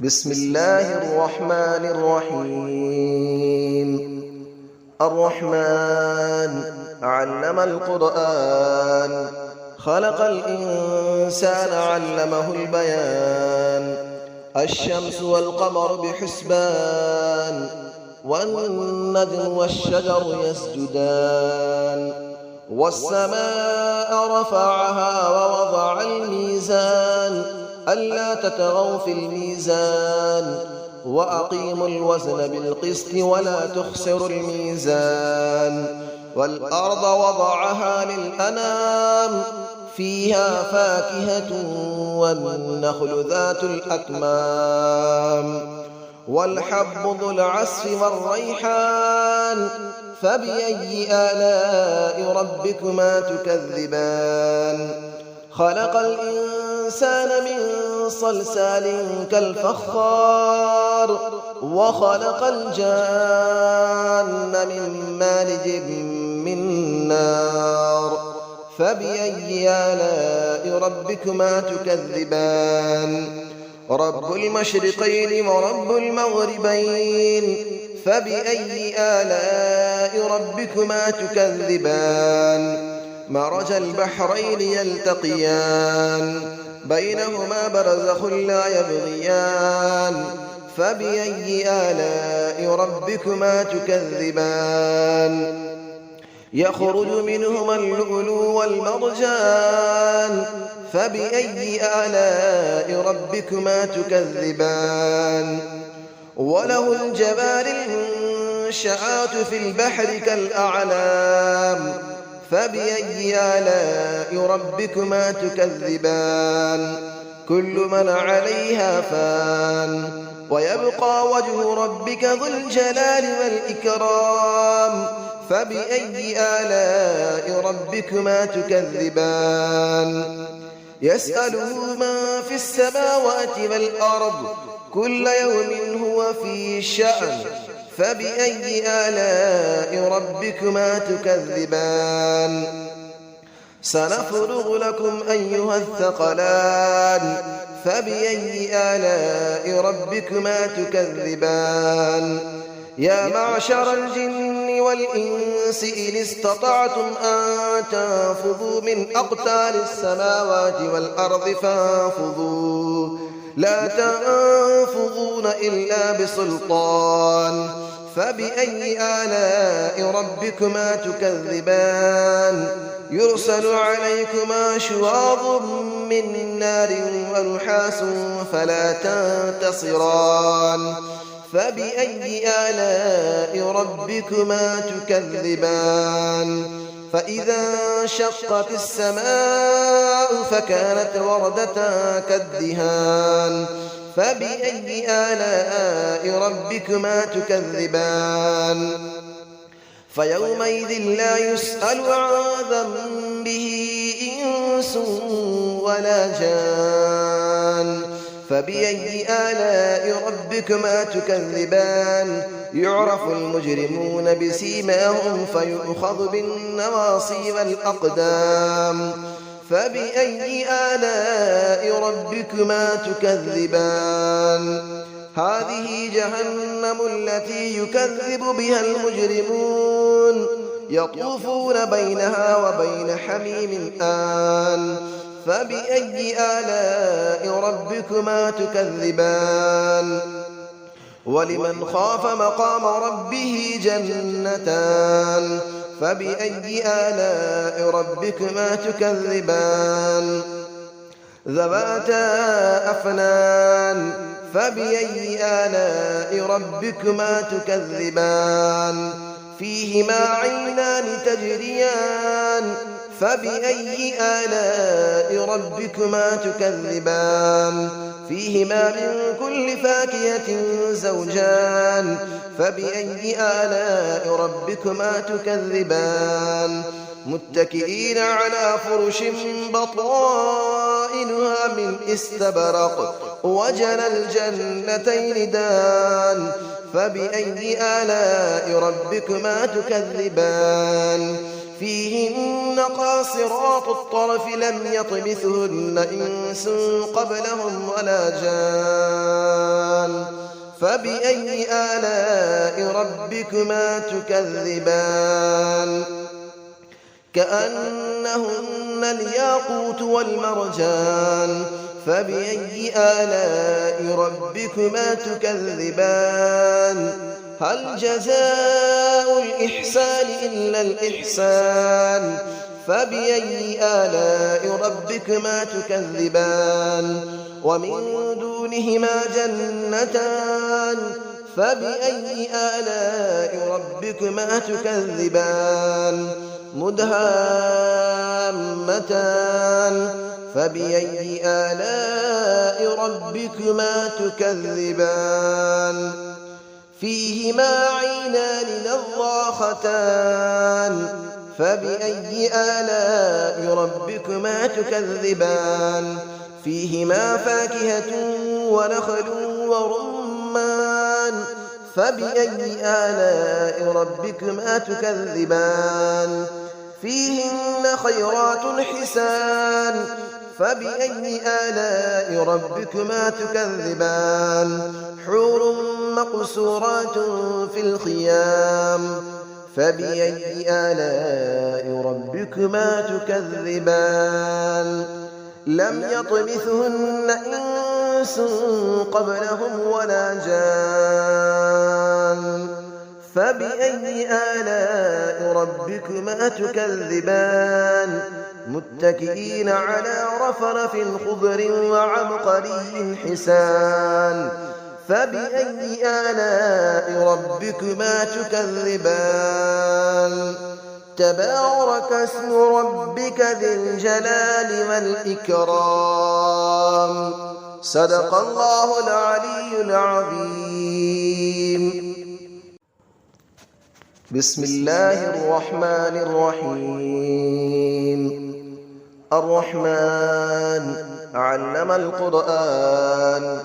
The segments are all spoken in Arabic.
بسم الله الرحمن الرحيم. الرحمن علم القرآن، خلق الإنسان علمه البيان. الشمس والقمر بحسبان، والنجم والشجر يسجدان. والسماء رفعها ووضع الميزان، ألا تطغوا في الميزان، وأقيموا الوزن بالقسط ولا تخسروا الميزان. والأرض وضعها للأنام، فيها فاكهة والنخل ذات الأكمام. والحب ذو العصف والريحان، فبأي آلاء ربكما تكذبان. خلق الإنسان من صلصال كالفخار، وخلق الجان من مارج من نار. فبأي آلاء ربكما تكذبان. رب المشرقين ورب المغربين، فبأي آلاء ربكما تكذبان. مرج البحرين يلتقيان، بينهما برزخ لا يبغيان. فبأي آلاء ربكما تكذبان. يخرج منهما اللؤلؤ والمرجان، فبأي آلاء ربكما تكذبان. وله الجوار المنشآت في البحر كالأعلام، فبأي آلاء ربكما تكذبان. كل من عليها فان، ويبقى وجه ربك ذو الجلال والإكرام. فبأي آلاء ربكما تكذبان. يسأله من في السماوات والأرض، كل يوم هو في شأن. فبأي آلاء ربكما تكذبان. سنفرغ لكم أيها الثقلان، فبأي آلاء ربكما تكذبان. يا معشر الجن والإنس إن استطعتم أن تنفذوا من أقطار السماوات والأرض فانفذوا، لا تنفذون إلا بسلطان. فبأي آلاء ربكما تكذبان. يرسل عليكما شواظ من نار ونحاس فلا تنتصران. فبأي آلاء ربكما تكذبان. فإذا انشقت السماء فكانت وردة كالدهان. فبأي آلاء ربكما تكذبان. فيومئذ لا يسأل عن ذنبه إنس ولا جان. فبأي آلاء ربكما تكذبان. يعرف المجرمون بسيماهم فيؤخذ بالنواصي والأقدام. فبأي آلاء ربكما تكذبان. هذه جهنم التي يكذب بها المجرمون، يطوفون بينها وبين حميم آن. فبأي آلاء ربكما تكذبان. ولمن خاف مقام ربه جنتان. فبأي آلاء ربكما تكذبان. ذواتا أفنان. فبأي آلاء ربكما تكذبان. فيهما عينان تجريان. فبأي آلاء ربكما تكذبان. فيهما من كل فاكهة زوجان. فبأي آلاء ربكما تكذبان. متكئين على فرش بطائنها من استبرق، وجنى الجنتين دان. فبأي آلاء ربكما تكذبان. فيهن قاصرات الطرف لم يطمثهن إنس قبلهم ولا جان. فبأي آلاء ربكما تكذبان كأنهن الياقوت والمرجان فبأي آلاء ربكما تكذبان هل جزاء الإحسان إلا الإحسان فبأي آلاء ربكما تكذبان ومن دونهما جنتان فبأي آلاء ربكما تكذبان مدهامتان فبأي آلاء ربكما تكذبان فيهما عينان نضاختان فبأي آلاء ربكما تكذبان فيهما فاكهة ونخل ورمان فبأي آلاء ربكما تكذبان فيهن خيرات حسان فبأي آلاء ربكما تكذبان حور مقصورات في الخيام فبأي آلاء ربكما تكذبان لم يطمثهن إنس قبلهم ولا جان فبأي آلاء ربكما تكذبان متكئين على رفرف خضر وعبقري حسان فبأي آلاء ربكما تكذبان تبارك اسم ربك ذي الجلال والإكرام صدق الله العلي العظيم بسم الله الرحمن الرحيم الرحمن علم القرآن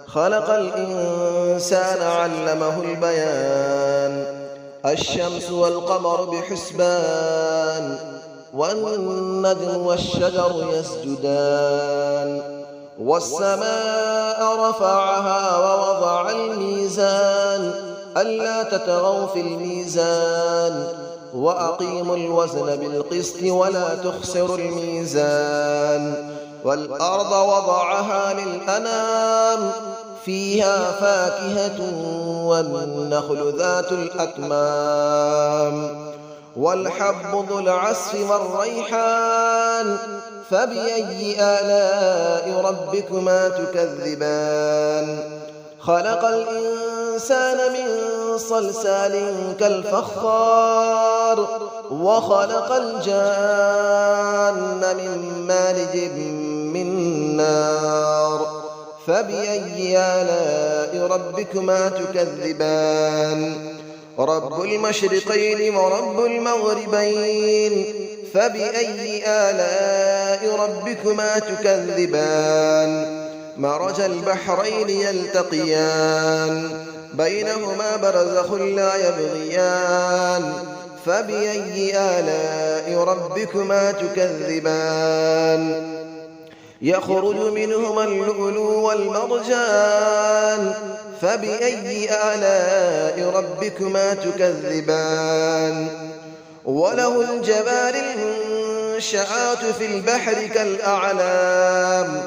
خلق الإنسان علمه البيان الشمس والقمر بحسبان والنجم والشجر يسجدان والسماء رفعها ووضع الميزان ألا تطغوا في الميزان وأقيموا الوزن بالقسط ولا تخسروا الميزان والأرض وضعها للأنام فيها فاكهة والنخل ذات الأكمام والحب ذو العصف والريحان فبأي آلاء ربكما تكذبان خلق الإنسان من صلصال كالفخار وخلق الجان من مارج من نار فبأي آلاء ربكما تكذبان رب المشرقين ورب المغربين فبأي آلاء ربكما تكذبان مرج البحرين يلتقيان بينهما برزخ لا يبغيان فبأي آلاء ربكما تكذبان يخرج منهما اللؤلؤ والمرجان فبأي آلاء ربكما تكذبان وله الجبال المنشآت في البحر كالأعلام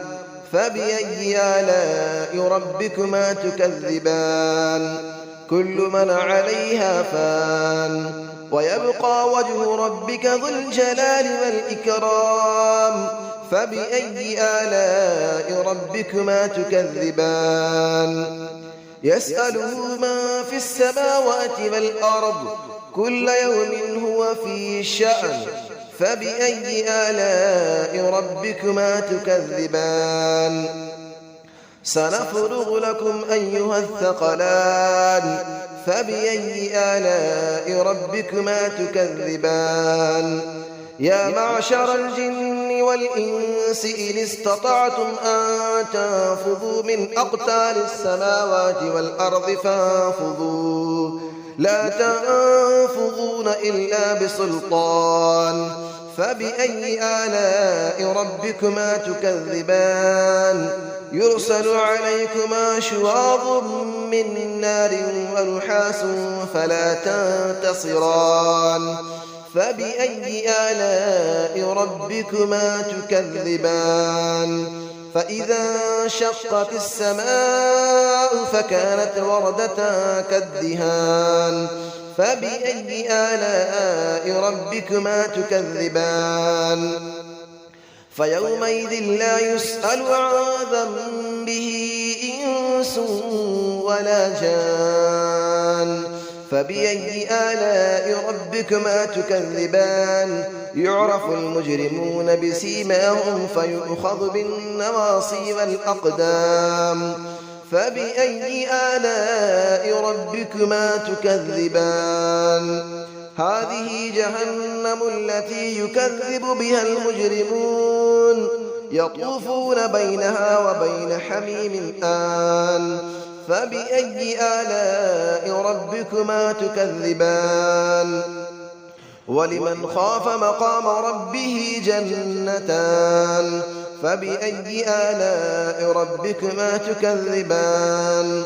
فبأي آلاء ربكما تكذبان كل من عليها فان ويبقى وجه ربك ذو الجلال والإكرام فبأي آلاء ربكما تكذبان يسأله من في السماوات والأرض كل يوم هو في شأن فبأي آلاء ربكما تكذبان سنفرغ لكم أيها الثقلان فبأي آلاء ربكما تكذبان يا معشر الجن والإنس إن استطعتم أن تنفذوا من أقطار السماوات والأرض فانفذوا لا تنفذون إلا بسلطان فبأي آلاء ربكما تكذبان يرسل عليكما شواظ من نار ونحاس فلا تنتصران فبأي آلاء ربكما تكذبان فإذا انشقت السماء فكانت وردة كالدهان فبأي آلاء ربكما تكذبان فيومئذ لا يسأل عن ذنبه إنس ولا جان فبأي آلاء ربكما تكذبان يعرف المجرمون بسيماهم فيؤخذ بالنواصي والأقدام فبأي آلاء ربكما تكذبان هذه جهنم التي يكذب بها المجرمون يطوفون بينها وبين حميم آن فبأي آلاء ربكما تكذبان ولمن خاف مقام ربه جنتان فبأي آلاء ربكما تكذبان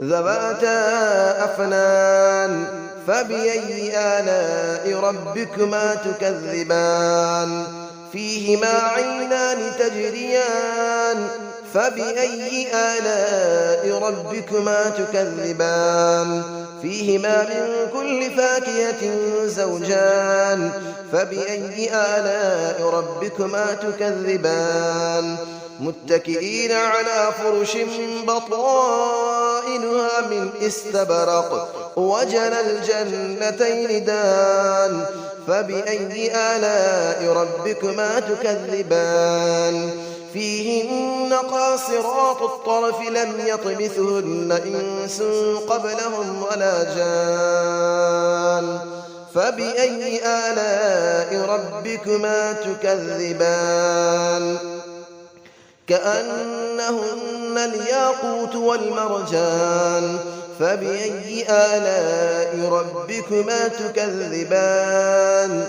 ذواتا أفنان فبأي آلاء ربكما تكذبان فيهما عينان تجريان فبأي آلاء ربكما تكذبان فيهما من كل فاكهة زوجان فبأي آلاء ربكما تكذبان متكئين على فرش بطائنها من استبرق وجنى الجنتين دان فبأي آلاء ربكما تكذبان فيهن قاصرات الطرف لم يطمثهن إنس قبلهم ولا جان فبأي آلاء ربكما تكذبان كأنهن الياقوت والمرجان فبأي آلاء ربكما تكذبان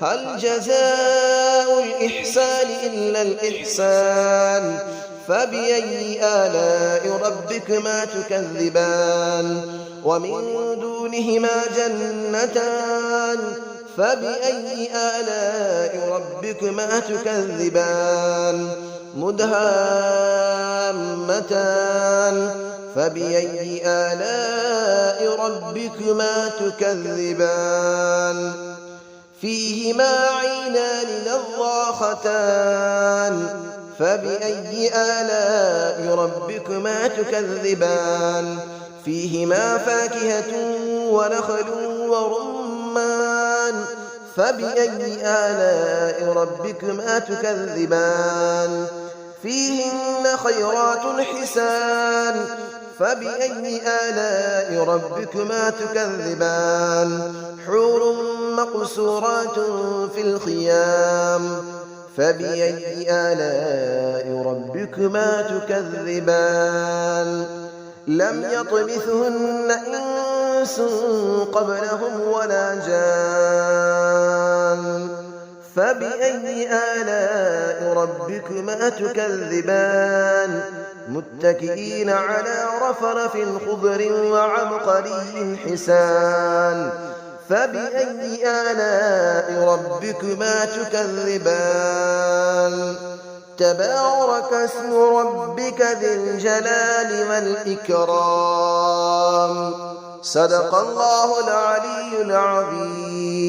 هل جزاء الإحسان إلا الإحسان فبأي آلاء ربكما تكذبان ومن دونهما جنتان فبأي آلاء ربكما تكذبان مدهامتان فبأي آلاء ربكما تكذبان فيهما عينان نضاختان فبأي آلاء ربكما تكذبان فيهما فاكهة ونخل ورمان فبأي آلاء ربكما تكذبان فيهن خيرات حسان فبأي آلاء ربكما تكذبان حور مقصورات في الخيام فبأي آلاء ربكما تكذبان لم يطمثهن إنس قبلهم ولا جان فبأي آلاء ربكما تكذبان متكئين على رفرف خضر وعبقري حسان فبأي آلاء ربكما تكذبان تبارك اسم ربك ذي الجلال والإكرام صدق الله العلي العظيم.